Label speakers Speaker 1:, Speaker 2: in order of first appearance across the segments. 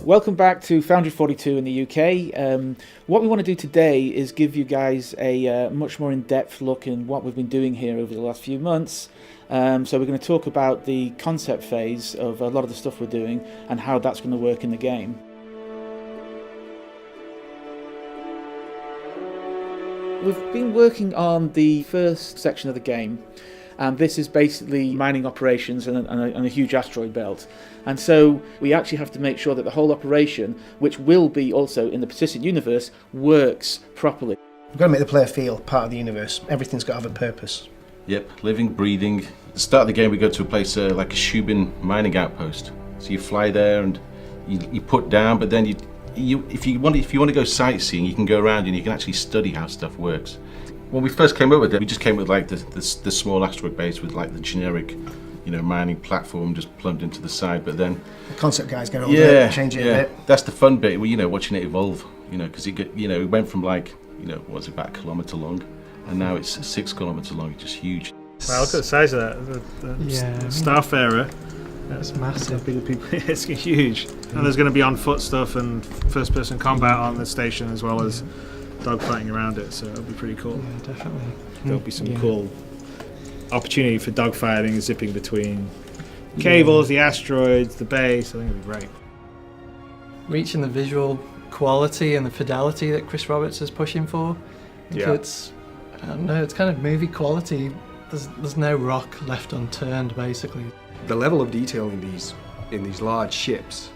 Speaker 1: Welcome back to Sq42 in the UK. What we want to do today is give you guys a much more in-depth look in what we've been doing here over the last few months. So we're going to talk about the concept phase of a lot of the stuff we're doing and how that's going to work in the game. We've been working on the first section of the game, and this is basically mining operations and a huge asteroid belt. And so we actually have to make sure that the whole operation, which will be also in the persistent universe, works properly.
Speaker 2: We've got to make the player feel part of the universe. Everything's got to have a purpose.
Speaker 3: Yep, living, breathing. At the start of the game we go to a place like a Shubin mining outpost. So you fly there and you put down, but then if you want to go sightseeing, you can go around and you can actually study how stuff works. When we first came up with it, we just came with like the small asteroid base with like the generic, mining platform just plumbed into the side. But then
Speaker 2: the concept guys go over there and change it a bit.
Speaker 3: That's the fun bit. Watching it evolve. Because it went from like what's it, about a kilometre long, and now it's 6 kilometres long. It's just huge.
Speaker 4: Wow, look at the size of that. The Starfarer.
Speaker 5: That's massive.
Speaker 4: It's huge. And there's going to be on foot stuff and first-person combat on the station as well as dogfighting around it, so it'll be pretty cool.
Speaker 5: Yeah, definitely.
Speaker 4: There'll be some cool opportunity for dogfighting, zipping between cables, the asteroids, the base. I think it'll be great.
Speaker 5: Reaching the visual quality and the fidelity that Chris Roberts is pushing for. It's, I don't know, it's kind of movie quality. There's no rock left unturned, basically.
Speaker 6: The level of detail in these large ships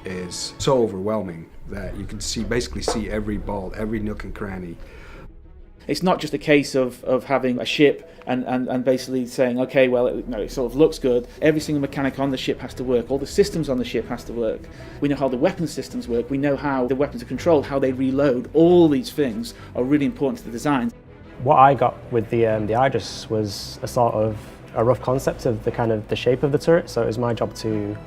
Speaker 6: is so overwhelming that you can basically see every bolt, every nook and cranny.
Speaker 1: It's not just a case of having a ship and basically saying, okay, well, it sort of looks good. Every single mechanic on the ship has to work. All the systems on the ship has to work. We know how the weapon systems work. We know how the weapons are controlled, how they reload. All these things are really important to the design.
Speaker 7: What I got with the Idris was a sort of a rough concept of the shape of the turret. So it was my job to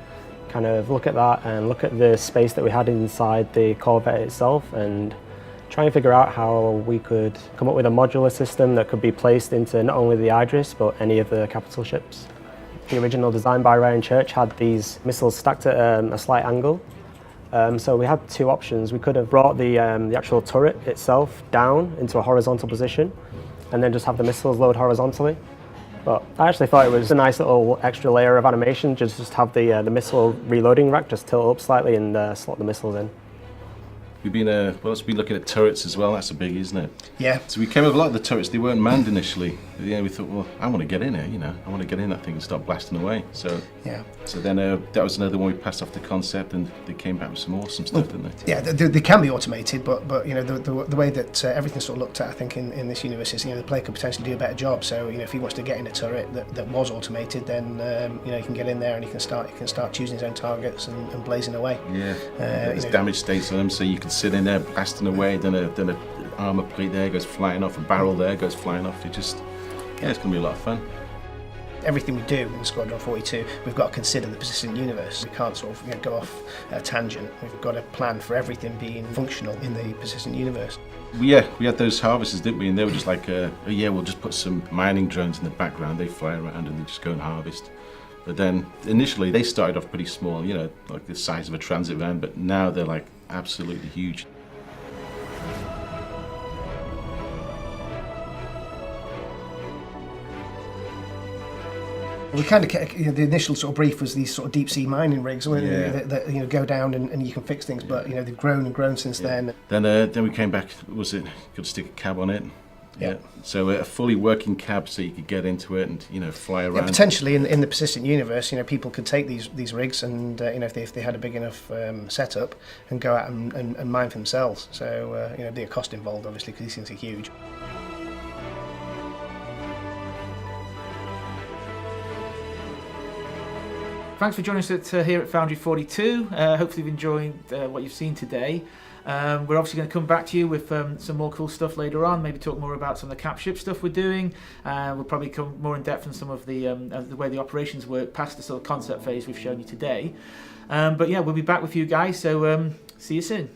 Speaker 7: kind of look at that and look at the space that we had inside the Corvette itself and try and figure out how we could come up with a modular system that could be placed into not only the Idris but any of the capital ships. The original design by Ryan Church had these missiles stacked at a slight angle. So we had two options. We could have brought the actual turret itself down into a horizontal position and then just have the missiles load horizontally. But I actually thought it was a nice little extra layer of animation, just have the missile reloading rack just tilt up slightly and slot the missiles in.
Speaker 3: We've been looking at turrets as well. That's a biggie, isn't it?
Speaker 2: Yeah.
Speaker 3: So we came with a lot of the turrets. They weren't manned initially. Yeah, we thought, well, I want to get in there. I want to get in that thing and start blasting away. So
Speaker 2: yeah.
Speaker 3: So then that was another one we passed off the concept, and they came back with some awesome stuff, didn't they?
Speaker 2: Yeah, they can be automated, but the way that everything's sort of looked at, I think in this universe is the player could potentially do a better job. So if he wants to get in a turret that was automated, then he can get in there and he can start choosing his own targets and blazing away.
Speaker 3: Yeah. There's damage states on them, so you can sit in there blasting away. Then a armor plate there goes flying off, a barrel there goes flying off. It's going to be a lot of fun.
Speaker 2: Everything we do in Sq42, we've got to consider the persistent universe. We can't sort of go off a tangent. We've got to plan for everything being functional in the persistent universe.
Speaker 3: We had those harvesters, didn't we? And they were just like, we'll just put some mining drones in the background. They fly around and they just go and harvest. But then initially they started off pretty small, like the size of a transit van. But now they're like absolutely huge.
Speaker 2: We kind of the initial sort of brief was these sort of deep sea mining rigs that go down and you can fix things, but they've grown and grown since then.
Speaker 3: Then we came back. Got to stick a cab on it. Yeah. So a fully working cab, so you could get into it and fly around.
Speaker 2: Yeah, potentially in the persistent universe, people could take these rigs and if they had a big enough setup and go out and mine for themselves. So there'd be a cost involved, obviously, because these things are huge.
Speaker 1: Thanks for joining us here at Sq42. Hopefully you've enjoyed what you've seen today. We're obviously going to come back to you with some more cool stuff later on, maybe talk more about some of the cap ship stuff we're doing. We'll probably come more in depth on some of the way the operations work past the sort of concept phase we've shown you today. But yeah, we'll be back with you guys, so see you soon.